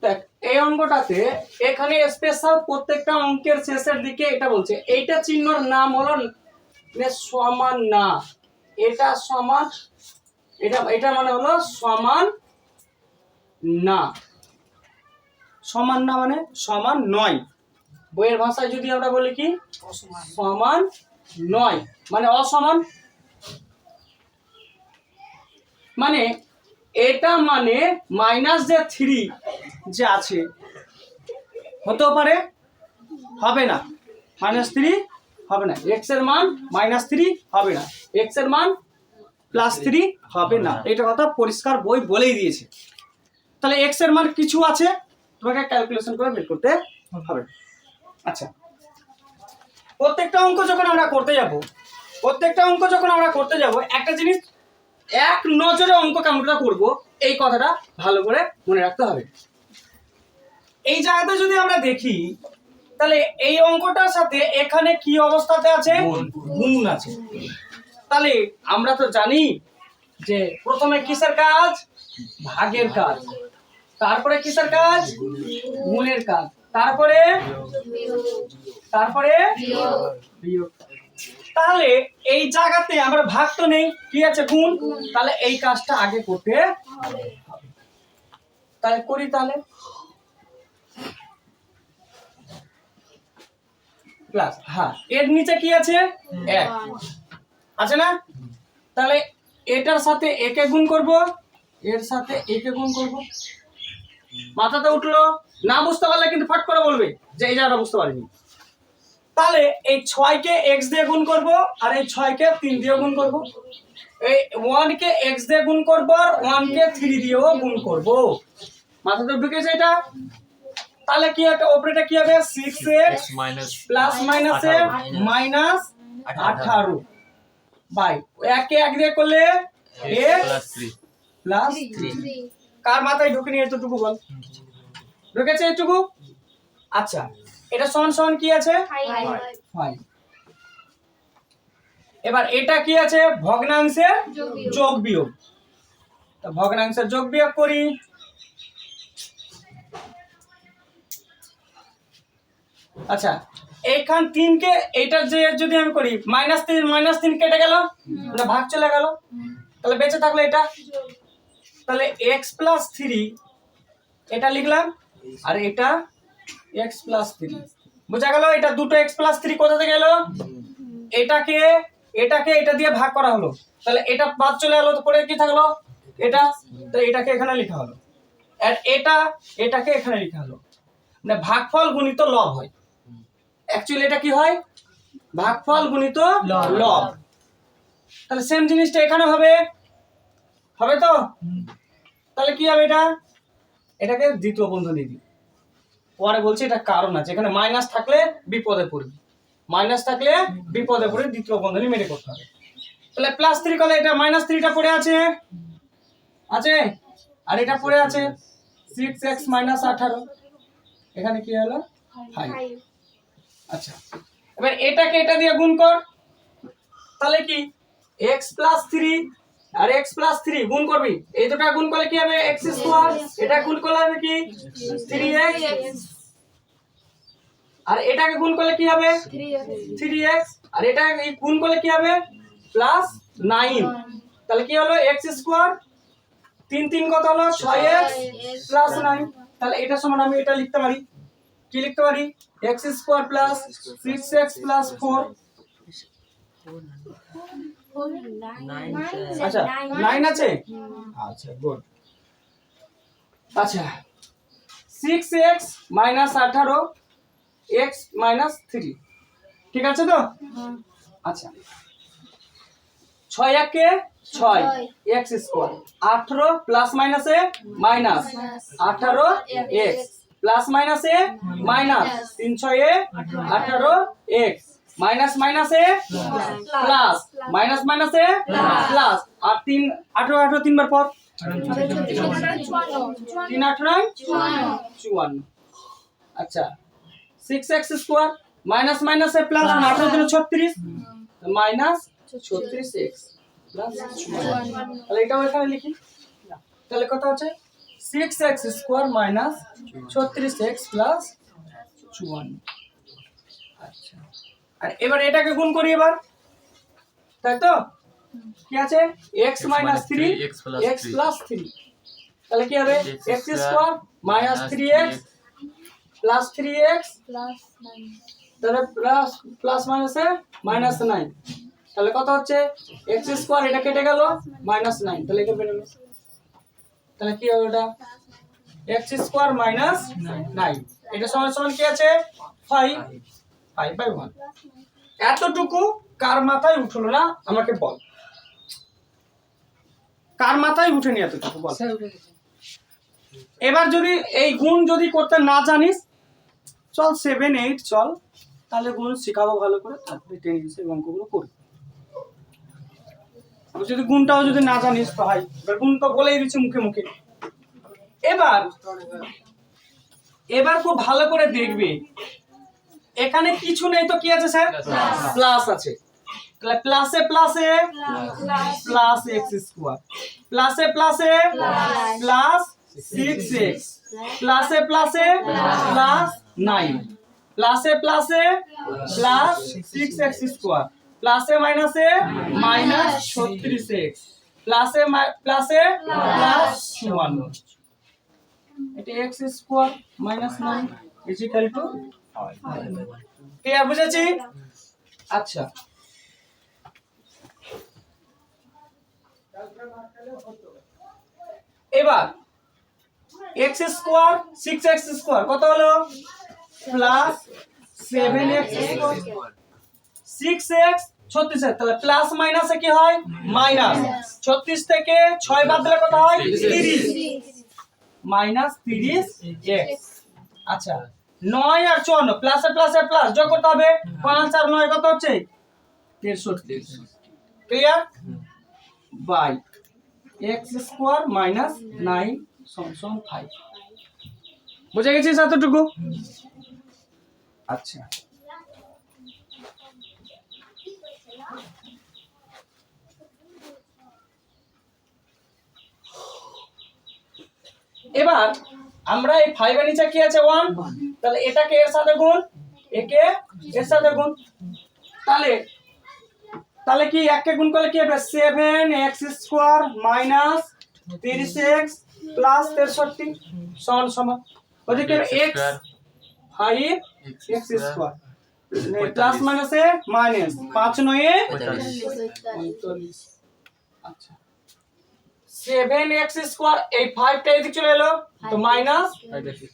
দেখ এই অঙ্কটাতে এখানে স্পেশাল প্রত্যেকটা অঙ্কের শেষের দিকে এটা বলছে এইটা চিহ্নর নাম হলো সমান না, এটা সমান, এটা মানে হলো সমান না। সমান না মানে সমান নয়, বইয়ের ভাষায় যদি আমরা বলি কি সমান নয় মানে অসমান। মানে এটা মানে মাইনাস যে 3 যে আছে হতেও পারে, হবে না, -3 হবে না, x এর মান -3 হবে না, x এর মান +3 হবে না, এটা কথা পরিষ্কার বই বলেই দিয়েছে। তাহলে x এর মান কিছু আছে, তোমাকে ক্যালকুলেশন করে বের করতে হবে। আচ্ছা, প্রত্যেকটা অঙ্ক যখন আমরা করতে যাব একটা জিনিস এক নজরে অঙ্ক কেমনটা করব এই কথাটা ভালো করে মনে রাখতে হবে। এই জায়গাতে যদি আমরা দেখি তাহলে এই অঙ্কটার সাথে এখানে কি অবস্থাতে আছে, গুণ আছে। তাহলে আমরা তো জানি যে প্রথমে কিসের কাজ, ভাগের কাজ, তারপরে কিসের কাজ, গুণের কাজ, তারপরে বিয়োগ। তাহলে এই জায়গাতে আমরা ভাগ তো নেই, কি আছে গুণ, তাহলে এই কাজটা আগে করতে হবে। তাহলে করি, তাহলে প্লাস, হ্যাঁ এর নিচে কি আছে 1 আছে না, তাহলে এটার সাথে একে গুণ করব, এর সাথে একে গুণ করব। মাথাতে উঠলো? না বুঝতে পারলে কিন্তু ফট করে বলবে যে এই জায়গাটা বুঝতে পারিনি। তাহলে এই 6 কে x দিয়ে গুণ করব আর এই 6 কে 3 দিয়ে গুণ করব, এই 1 কে x দিয়ে গুণ করব আর 1 কে 3 দিয়েও গুণ করব। মাথাতে ঢুকেছে এটা? তাহলে কি হবে, উপরেটা কি হবে 6x প্লাস মাইনাসে -18 বাই 1 কে 1 দিয়ে করলে x প্লাস 3। কার মাথায় ঢুকেনি এতটুকু বল? ঢুকেছে এটুকু? আচ্ছা, এটা সমান সমান কি আছে 5। এবার এটা কি আছে, ভগ্নাংশের যোগ বিয়োগ। তো ভগ্নাংশের যোগ বিয়োগ করি। আচ্ছা, এইখান 3 কে এইটার যে যদি আমি করি -3 কেটে গেল, এটা ভাগ চলে গেল, তাহলে বেঁচে থাকলো এটা। তাহলে x প্লাস 3 এটা লিখলাম আর এটা x প্লাস 3, বোঝা গেল? এটা দুটো x প্লাস 3 কোথা থেকে এলো, এটাকে এটা দিয়ে ভাগ করা হলো, তাহলে এটা বাদ চলে গেল, তো পরে কি থাকলো এটা, তো এটাকে এখানে লেখা হলো আর এটাকে এখানে লেখা হলো। মানে ভাগফল গুণিত লব হয়, অ্যাকচুয়ালি এটা কি হয়, ভাগফল গুণিত লব। তাহলে সেম জিনিসটা এখানে হবে তো? তাহলে কি হবে, এটাকে দ্বিতীয় বন্ধনী দিই। পরে বলছি এটা কারণ আছে, এখানে মাইনাস থাকলে বিপদে পড়বি, দ্বিতীয় বন্ধনী মেরে করতে হবে। তাহলে +3 করলে এটা -3টা পড়ে আছে আর এটা পড়ে আছে 6x - 18, এখানে কি হলো 5। আচ্ছা, এবার এটাকে এটা দিয়ে গুণ কর, তাহলে কি x প্লাস 3 আর x প্লাস 3 গুণ করবি, এই দুটো গুণ করলে কি হবে x স্কয়ার, এটা গুণ করলে হবে কি 3x, আর এটাকে গুণ করলে কি হবে 3x, আর এটা গুণ করলে কি হবে +9। তাহলে কি হলো x স্কয়ার, 3 3 কত হলো 6x +9। তাহলে এটা সমান আমি এটা লিখতে পারি, কি লিখতে পারি, x square plus 6x plus 4। আচ্ছা 9 আছে, আচ্ছা গুড। আচ্ছা 6x - 18 x - 3, ঠিক আছে তো? আচ্ছা 6 কে 6 x স্কয়ার, 18 প্লাস মাইনাসে মাইনাস 18 x প্লাস মাইনাসে মাইনাস 3 6 18 x মাইনাস মাইনাসে প্লাস মাইনাস মাইনাসে প্লাস, আর 3 18 18 তিনবার পর 3 8 54। আচ্ছা 6x স্কয়ার মাইনাস মাইনাসে প্লাস, 18 × 36 মাইনাস 36x প্লাস 54। তাহলে এটাও এখানে লিখি, তাহলে কত আছে 6x square minus 36x plus 54। আচ্ছা, আর এবার এটাকে গুণ করি এবার, তাই তো? কি আছে x মাইনাস 3 x প্লাস 3, তাহলে কি হবে x square minus 3x plus 3x plus 9 তাহলে প্লাস প্লাস মাইনাসে মাইনাস 9, তাহলে কত হচ্ছে x স্কোয়ার, এটা কেটে গেল মাইনাস 9, তাহলে এটা বেরোলো, তাহলে কি হবে ওটা x স্কোয়ার মাইনাস 9, এটা সমান সমান কি আছে 5/1। এতটুকু কার মাথায় উঠলো না আমাকে বল, কার মাথায় উঠেনি এতটুকু বল। এবার যদি এই গুণ যদি করতে না জানিস, চল 7 8 চল, তাহলে গুণ শেখাবো ভালো করে, তারপরে 10 এর অঙ্কগুলো করবি। আমি যদি গুণটাও যদি না জানিস তো ভাই, এবার গুণ তো বলেই দিচ্ছি মুখে মুখে। এবার খুব ভালো করে দেখবে, এখানে কিছু নেই তো কি আছে স্যার, প্লাস আছে, তাহলে প্লাসে প্লাসে প্লাস x স্কয়ার, প্লাসে প্লাসে প্লাস 6x, প্লাসে প্লাসে প্লাস 9, প্লাসে প্লাসে প্লাস 6x স্কয়ার, প্লাসে মাইনাসে মাইনাস 36x, প্লাসে প্লাসে প্লাস 54, এটা x square minus 9 equal to 5। Clear বুঝেছি? আচ্ছা, এবার x স্কয়ার 6x স্কয়ার কত হলো প্লাস 7x স্কয়ার, 6x 36, তাহলে প্লাস মাইনাসে কি হয় মাইনাস, 36 থেকে 6 বাদ দিলে কত হয় 30 মাইনাস 30x। আচ্ছা 9 আর 54 প্লাসে প্লাসে প্লাস যোগ করতে হবে, 5 আর 9 কত হচ্ছে 63। Clear? By x square minus 9 সমান 5। বুঝে গেছিস এতটুকু? আচ্ছা, এবার আমরা এই 5 এর নিচে কি আছে 1, তাহলে এটাকে এর সাথে গুণ, একে এর সাথে গুণ, তাহলে তাহলে কি এককে গুণ করলে কি হবে 7x square minus 30x plus 63 সমান সমান ওদিকে x 5x স্কয়ার প্লাস মাইনাসে মাইনাস 5 9 45। আচ্ছা 7x স্কয়ার এই 5 টা এদিকে চলে এলো তো minus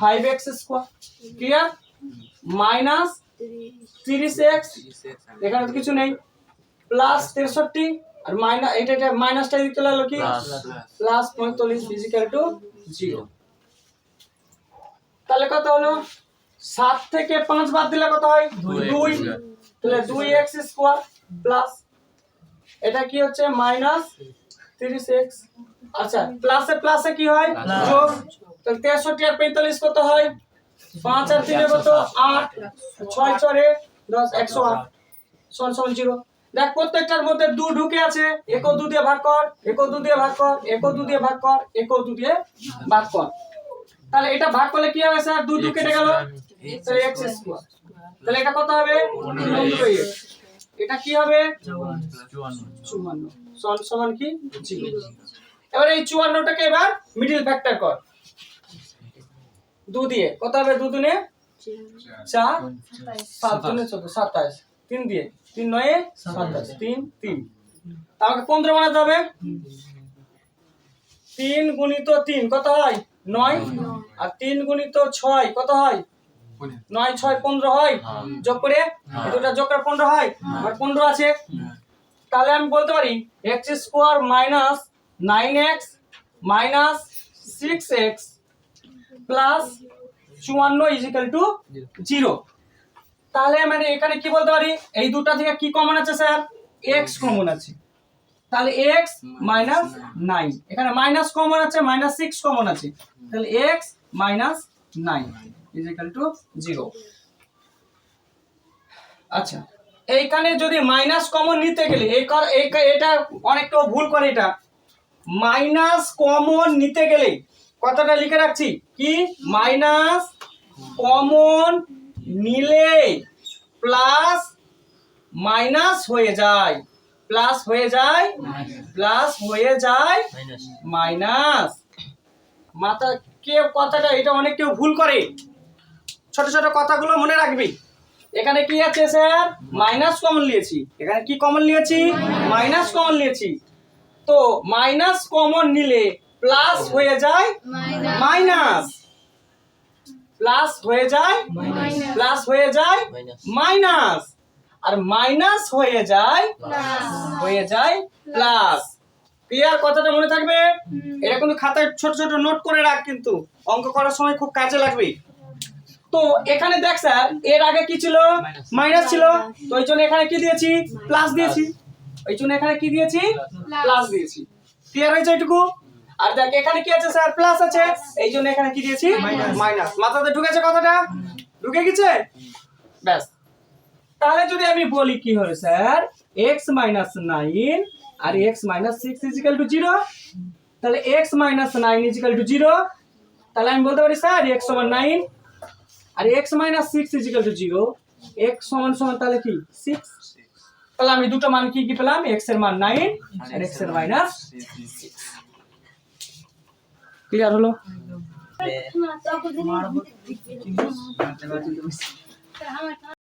5x square, clear? Minus 30x এখানে তো কিছু নেই, প্লাস 63 আর মাইনাস এটা মাইনাসটা এদিকে চলে এলো কি প্লাস 45 ইকুয়াল টু 0। তাহলে কত হলো 7 থেকে 5 বাদ দিলে কত হয় 2, তাহলে 2x স্কয়ার প্লাস এটা কি হচ্ছে মাইনাস 30x। আচ্ছা প্লাসে প্লাসে কি হয় যোগ, তাহলে 63 আর 45 কত হয় 5 আর 3 কত 8, 6 4 10 108 সমান সমান 0। দেখ প্রত্যেকটার মধ্যে 2 ঢুকে আছে, একো 2 দিয়ে ভাগ কর, একো 2 দিয়ে ভাগ কর, একো 2 দিয়ে ভাগ কর, একো 2 দিয়ে ভাগ কর, তাহলে এটা ভাগ করলে কি হবে স্যার 2 কেটে গেল, তাহলে x স্কয়ার, তাহলে এটা কত হবে 9x, এটা কি হবে 54 সমান সমান কি 0। এবার এই 54টাকে এবার মিডল ফ্যাক্টর কর, 2 দিয়ে কত হবে 2 দুনে 4 7 দুনে 14 27, 3 দিয়ে 3 9 27 3 3, আমাকে 15 বানাতে হবে, 3 গুণিত 3 কত হয় 9, আর 3 গুণিত 6 কত হয় 9 6 15 হয়, যোগ করে এই দুটো যোগ করে 15 হয়, আর 15 আছে, তাহলে আমি বলতে পারি x square minus 9x minus 6x plus 54 equal to 0। তাহলে মানে এখানে কি বলতে পারি এই দুটো থেকে কি কমন আছে স্যার x কমন আছে, তাহলে x মাইনাস 9, এখানে মাইনাস কমন আছে মাইনাস 6 কমন আছে, তাহলে x মাইনাস 9 ইকুয়াল টু 0। আচ্ছা এইখানে যদি মাইনাস কমন নিতে গেলে এটা অনেকটা ভুল করে, এটা মাইনাস কমন নিতে গেলে কথাটা লিখে রাখছি কি মাইনাস কমন নিলে প্লাস মাইনাস হয়ে যায়, প্লাস হয়ে যায়, প্লাস হয়ে যায় মাইনাস। মাথা কেউ কথাটা এটা অনেক কেউ ভুল করে, ছোট ছোট কথাগুলো মনে রাখবি। এখানে কি আছে স্যার মাইনাস কমন নিয়েছি, এখানে কি কমন নিয়েছি মাইনাস কমন নিয়েছি। তো মাইনাস কমন নিলে প্লাস হয়ে যায় মাইনাস, প্লাস হয়ে যায় প্লাস হয়ে যায় মাইনাস, আর মাইনাস হয়ে যায় প্লাস। ক্লিয়ার? কথাটা মনে থাকবে। এটা কিন্তু খাতায় ছোট ছোট নোট করে রাখ, কিন্তু অঙ্ক করার সময় খুব কাজে লাগবে। তো এখানে দেখ স্যার এর আগে কি ছিল মাইনাস ছিল, তো ওই জন্য এখানে কি দিয়েছি প্লাস দিয়েছি, ওই জন্য এখানে কি দিয়েছি প্লাস দিয়েছি। ক্লিয়ার হয়েছে এটুকু? আর দেখ এখানে কি আছে স্যার প্লাস আছে, এই জন্য এখানে কি দিয়েছি মাইনাস। মাথাতে ঢুকেছে কথাটা? ঢুকে গেছে? ব্যাস। তাহলে যদি আমি বলি কি হবে স্যার x - 9 আর x - 6 = 0, তাহলে x - 9 = 0, তাহলে আমি বলতে পারি স্যার x = 9 আর x - 6 = 0, x = তাহলে কি 6। তাহলে আমি দুটো মান কি কি পেলাম, x এর মান 9 আর x এর মাইনাস 6। ক্লিয়ার হলো?